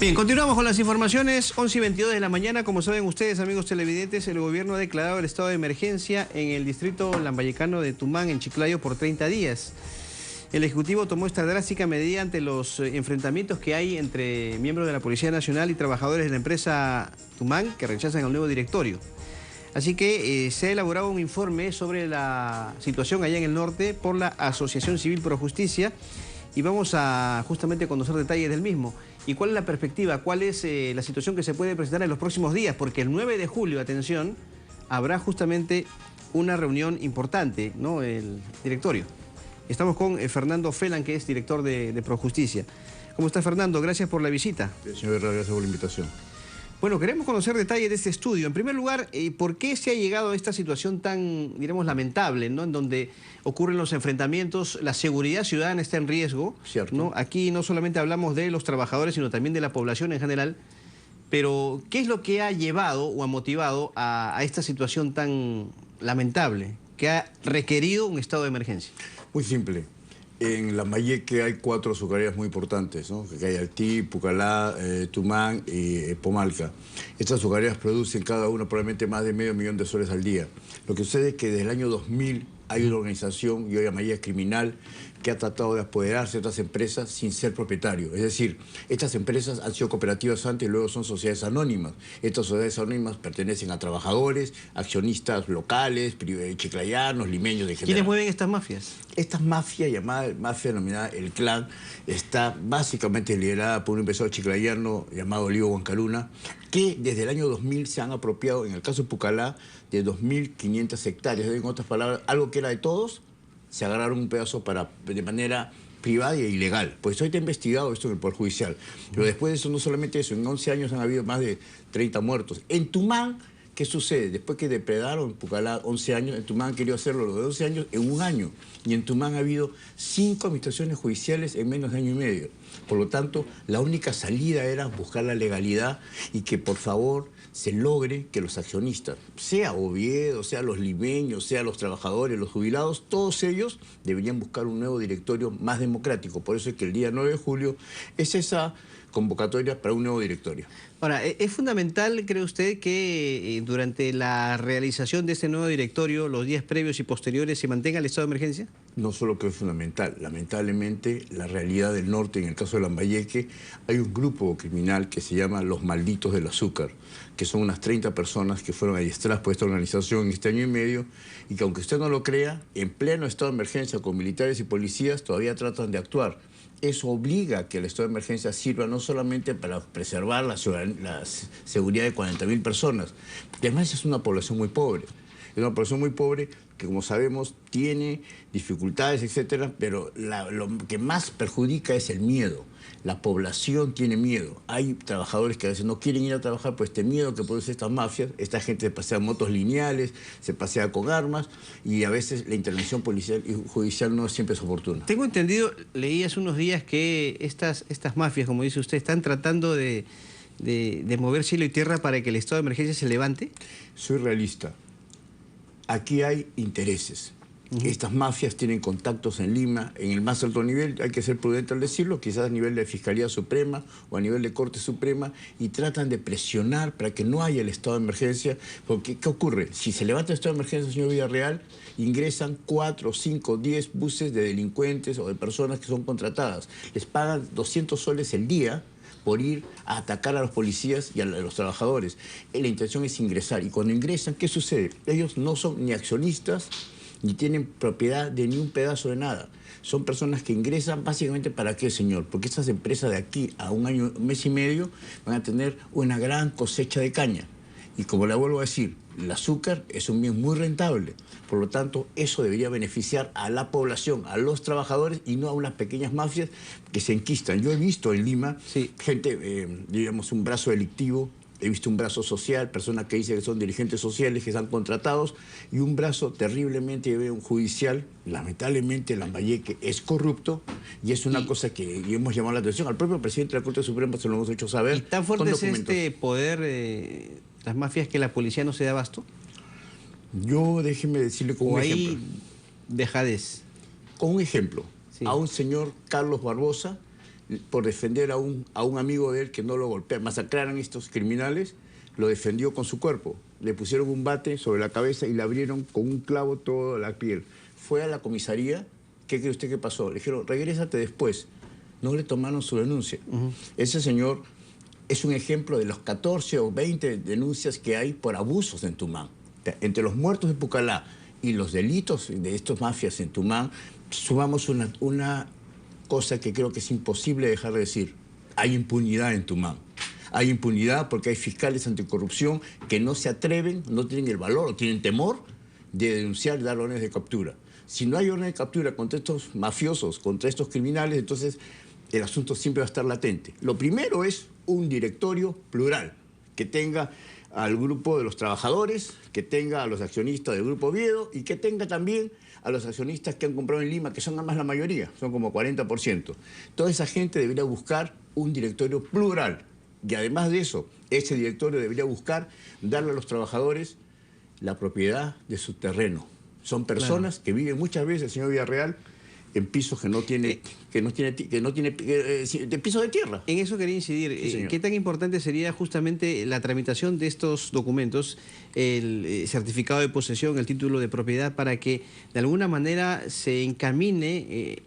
Bien, continuamos con las informaciones, 11:22 de la mañana. Como saben ustedes, amigos televidentes, el gobierno ha declarado el estado de emergencia en el distrito lambayecano de Tumán, en Chiclayo, por 30 días. El Ejecutivo tomó esta drástica medida ante los enfrentamientos que hay entre miembros de la Policía Nacional y trabajadores de la empresa Tumán que rechazan el nuevo directorio. Así que se ha elaborado un informe sobre la situación allá en el norte por la Asociación Civil Pro Justicia y vamos a justamente conocer detalles del mismo. ¿Y cuál es la perspectiva? ¿Cuál es la situación que se puede presentar en los próximos días? Porque el 9 de julio, atención, habrá justamente una reunión importante, ¿no? El directorio. Estamos con Fernando Felan, que es director de Projusticia. ¿Cómo está, Fernando? Gracias por la visita. Señor Herrera, gracias por la invitación. Bueno, queremos conocer detalles de este estudio. En primer lugar, ¿por qué se ha llegado a esta situación tan, diremos, lamentable, ¿no? En donde ocurren los enfrentamientos, la seguridad ciudadana está en riesgo, Cierto. ¿no? Aquí no solamente hablamos de los trabajadores, sino también de la población en general. Pero, ¿qué es lo que ha llevado o ha motivado a esta situación tan lamentable, que ha requerido un estado de emergencia? Muy simple. En Lambayeque hay 4 azucareras muy importantes, ¿no? Cayaltí, Pucallá, Tumán y Pomalca. Estas azucareras producen cada una probablemente más de $500,000 de soles al día. Lo que sucede es que desde el año 2000 hay una organización, y hoy llamaría criminal, que ha tratado de apoderarse de otras empresas sin ser propietario. Es decir, estas empresas han sido cooperativas antes y luego son sociedades anónimas. Estas sociedades anónimas pertenecen a trabajadores, accionistas locales, chiclayanos, limeños de general. ¿Quiénes mueven estas mafias? Esta mafia, llamada mafia denominada El Clan, está básicamente liderada por un empresario chiclayano llamado Lío Huancaluna, que desde el año 2000 se han apropiado, en el caso de Pucallá, de 2.500 hectáreas. En otras palabras, algo que era de todos, se agarraron un pedazo de manera privada e ilegal. Pues hoy está investigado esto en el Poder Judicial. Pero después de eso, no solamente eso, en 11 años han habido más de 30 muertos. En Tumán, ¿qué sucede? Después que depredaron Pucallá 11 años, en Tumán han querido hacerlo los de 12 años en un año. Y en Tumán ha habido 5 administraciones judiciales en menos de año y medio. Por lo tanto, la única salida era buscar la legalidad y que, por favor, se logre que los accionistas, sea Oviedo, sea los limeños, sea los trabajadores, los jubilados, todos ellos deberían buscar un nuevo directorio más democrático. Por eso es que el día 9 de julio es esa convocatoria para un nuevo directorio. Ahora, ¿es fundamental, cree usted, que durante la realización de este nuevo directorio, los días previos y posteriores, se mantenga el estado de emergencia? No solo que es fundamental, lamentablemente la realidad del norte, en el caso de Lambayeque, hay un grupo criminal que se llama Los Malditos del Azúcar, que son unas 30 personas que fueron adiestradas por esta organización en este año y medio y que, aunque usted no lo crea, en pleno estado de emergencia con militares y policías todavía tratan de actuar. Eso obliga a que el estado de emergencia sirva no solamente para preservar la seguridad de 40.000 personas, que además es una población muy pobre. Es una población muy pobre que, como sabemos, tiene dificultades, etcétera, pero lo que más perjudica es el miedo. La población tiene miedo. Hay trabajadores que a veces no quieren ir a trabajar por este miedo que producen estas mafias. Esta gente se pasea en motos lineales, se pasea con armas y a veces la intervención policial y judicial no siempre es oportuna. Tengo entendido, leí hace unos días que estas mafias, como dice usted, están tratando de mover cielo y tierra para que el estado de emergencia se levante. Soy realista. Aquí hay intereses. Estas mafias tienen contactos en Lima, en el más alto nivel, hay que ser prudente al decirlo, quizás a nivel de Fiscalía Suprema o a nivel de Corte Suprema, y tratan de presionar para que no haya el estado de emergencia, porque ¿qué ocurre? Si se levanta el estado de emergencia, señor Villarreal, ingresan 4, 5, 10 buses de delincuentes o de personas que son contratadas. Les pagan 200 soles el día por ir a atacar a los policías y a los trabajadores. La intención es ingresar, y cuando ingresan, ¿qué sucede? Ellos no son ni accionistas, ni tienen propiedad de ni un pedazo de nada. Son personas que ingresan básicamente ¿para qué, señor? Porque estas empresas de aquí a un año, un mes y medio, van a tener una gran cosecha de caña. Y como le vuelvo a decir, el azúcar es un bien muy rentable. Por lo tanto, eso debería beneficiar a la población, a los trabajadores y no a unas pequeñas mafias que se enquistan. Yo he visto en Lima gente, digamos, un brazo delictivo. He visto un brazo social, personas que dicen que son dirigentes sociales, que están contratados, y un brazo terriblemente judicial. Lamentablemente, Lambayeque es corrupto, y es una cosa que hemos llamado la atención. Al propio presidente de la Corte Suprema se lo hemos hecho saber. ¿Y tan fuerte es este poder, las mafias, que la policía no se da abasto? Yo, déjeme decirle con un ejemplo. Dejadez. Con un ejemplo. Sí. A un señor Carlos Barbosa por defender a un amigo de él que no lo golpearan, masacraran estos criminales, lo defendió con su cuerpo. Le pusieron un bate sobre la cabeza y le abrieron con un clavo toda la piel. Fue a la comisaría. ¿Qué cree usted que pasó? Le dijeron, regrésate después. No le tomaron su denuncia. Ese señor es un ejemplo de los 14 o 20 denuncias que hay por abusos en Tumán. Entre los muertos de Pucallá y los delitos de estos mafias en Tumán, sumamos una cosa que creo que es imposible dejar de decir. Hay impunidad en Tumán. Hay impunidad porque hay fiscales anticorrupción que no se atreven, no tienen el valor o tienen temor de denunciar y dar órdenes de captura. Si no hay orden de captura contra estos mafiosos, contra estos criminales, entonces el asunto siempre va a estar latente. Lo primero es un directorio plural, que tenga al grupo de los trabajadores, que tenga a los accionistas del Grupo Oviedo y que tenga también a los accionistas que han comprado en Lima, que son además la mayoría, son como 40%. Toda esa gente debería buscar un directorio plural. Y además de eso, ese directorio debería buscar darle a los trabajadores la propiedad de su terreno. Son personas que viven muchas veces, señor Villarreal, en pisos que no tiene de pisos de tierra. En eso quería incidir. Sí, ¿Qué tan importante sería justamente la tramitación de estos documentos, el certificado de posesión, el título de propiedad, para que de alguna manera se encamine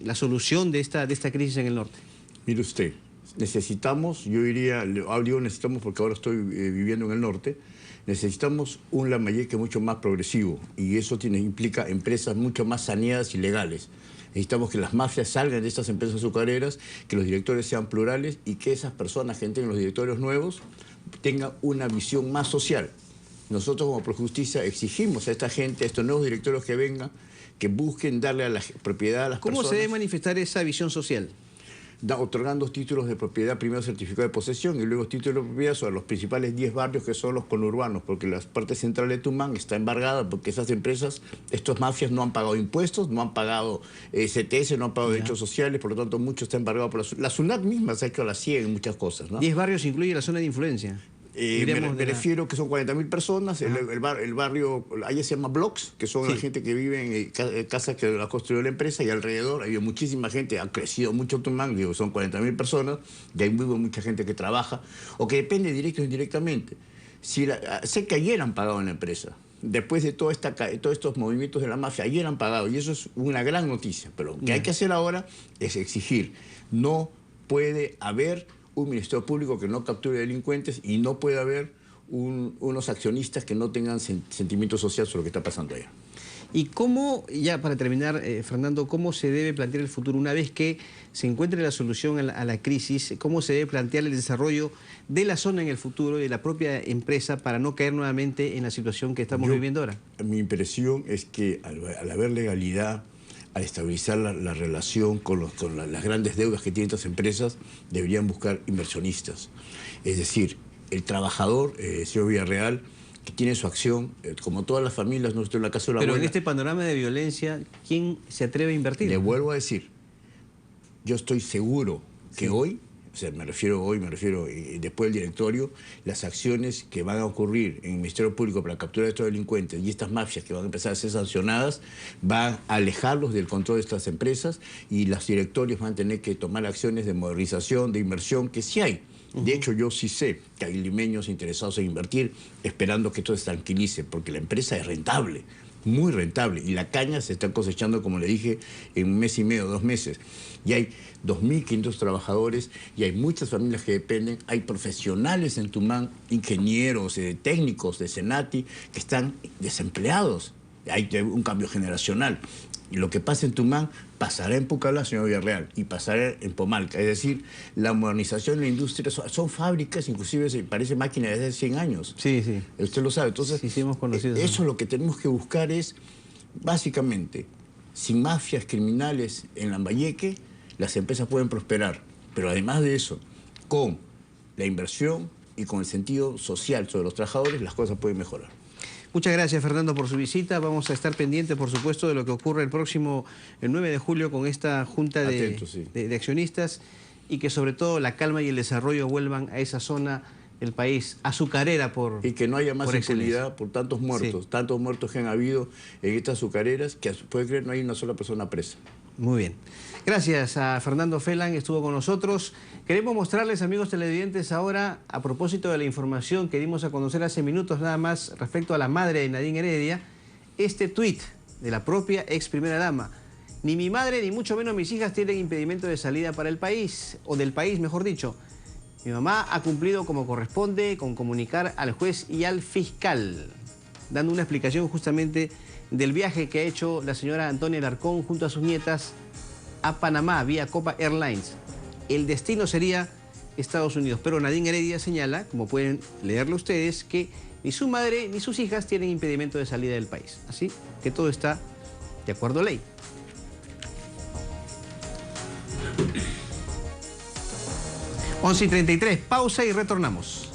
la solución de esta crisis en el norte? Mire usted, necesitamos, yo diría, digo necesitamos porque ahora estoy viviendo en el norte, necesitamos un Lambayeque mucho más progresivo y eso implica empresas mucho más saneadas y legales. Necesitamos que las mafias salgan de estas empresas azucareras, que los directores sean plurales y que esas personas que entren en los directorios nuevos tengan una visión más social. Nosotros como Projusticia exigimos a esta gente, a estos nuevos directorios que vengan, que busquen darle a la propiedad a las personas. ¿Cómo se debe manifestar esa visión social? Otorgando títulos de propiedad, primero certificado de posesión y luego títulos de propiedad sobre los principales 10 barrios que son los conurbanos, porque la parte central de Tumán está embargada porque esas empresas, estas mafias no han pagado impuestos, no han pagado CTS, no han pagado derechos sociales, por lo tanto mucho está embargado por la SUNAT misma, se ha hecho a la ciega en muchas cosas, ¿no? 10 barrios incluye la zona de influencia. Me refiero que son 40.000 personas, el barrio, allá se llama blocks, que son la gente que vive en casas que ha construido la empresa y alrededor hay muchísima gente, ha crecido mucho Tumán, digo, son 40.000 personas, y hay mucha gente que trabaja o que depende directo o indirectamente. Sé que ayer han pagado en la empresa, después de todos estos movimientos de la mafia, ayer han pagado y eso es una gran noticia, pero lo que hay que hacer ahora es exigir, no puede haber un Ministerio Público que no capture delincuentes y no puede haber unos accionistas que no tengan sentimiento social sobre lo que está pasando allá. ¿Y cómo, ya para terminar, Fernando, cómo se debe plantear el futuro una vez que se encuentre la solución a la crisis? ¿Cómo se debe plantear el desarrollo de la zona en el futuro, de la propia empresa, para no caer nuevamente en la situación que estamos viviendo ahora? Mi impresión es que al haber legalidad, al estabilizar la relación con las grandes deudas que tienen estas empresas, deberían buscar inversionistas. Es decir, el trabajador, señor Villarreal, que tiene su acción, como todas las familias, no estoy en la casa de la abuela. Pero en este panorama de violencia, ¿quién se atreve a invertir? Le vuelvo a decir, yo estoy seguro que hoy, o sea, me refiero después del directorio, las acciones que van a ocurrir en el Ministerio Público para la captura de estos delincuentes y estas mafias que van a empezar a ser sancionadas, van a alejarlos del control de estas empresas y los directorios van a tener que tomar acciones de modernización, de inversión, que sí hay. De hecho, yo sí sé que hay limeños interesados en invertir, esperando que esto se tranquilice, porque la empresa es rentable, muy rentable, y la caña se está cosechando, como le dije, en 1 mes y medio, 2 meses. Y hay 2.500 trabajadores, y hay muchas familias que dependen, hay profesionales en Tumán, ingenieros, técnicos de Senati, que están desempleados. Hay un cambio generacional. Y lo que pasa en Tumán pasará en Pucallá, señor Villarreal, y pasará en Pomalca. Es decir, la modernización de la industria son fábricas, inclusive parece máquinas desde hace 100 años. Sí, sí. Usted lo sabe. Entonces, sí, hemos conocido eso lo que tenemos que buscar es, básicamente, sin mafias criminales en Lambayeque, las empresas pueden prosperar. Pero además de eso, con la inversión y con el sentido social sobre los trabajadores, las cosas pueden mejorar. Muchas gracias, Fernando, por su visita. Vamos a estar pendientes, por supuesto, de lo que ocurre el 9 de julio con esta junta de accionistas y que sobre todo la calma y el desarrollo vuelvan a esa zona del país azucarera y que no haya más impunidad por tantos muertos que han habido en estas azucareras, que puede creer no hay una sola persona presa. Muy bien. Gracias a Fernando Felan, estuvo con nosotros. Queremos mostrarles, amigos televidentes, ahora, a propósito de la información que dimos a conocer hace minutos nada más respecto a la madre de Nadine Heredia, este tuit de la propia ex primera dama. Ni mi madre, ni mucho menos mis hijas tienen impedimento de salida para el país, o del país, mejor dicho. Mi mamá ha cumplido como corresponde con comunicar al juez y al fiscal, dando una explicación justamente del viaje que ha hecho la señora Antonia Alarcón junto a sus nietas a Panamá vía Copa Airlines. El destino sería Estados Unidos, pero Nadine Heredia señala, como pueden leerlo ustedes, que ni su madre ni sus hijas tienen impedimento de salida del país. Así que todo está de acuerdo a ley. 11:33, pausa y retornamos.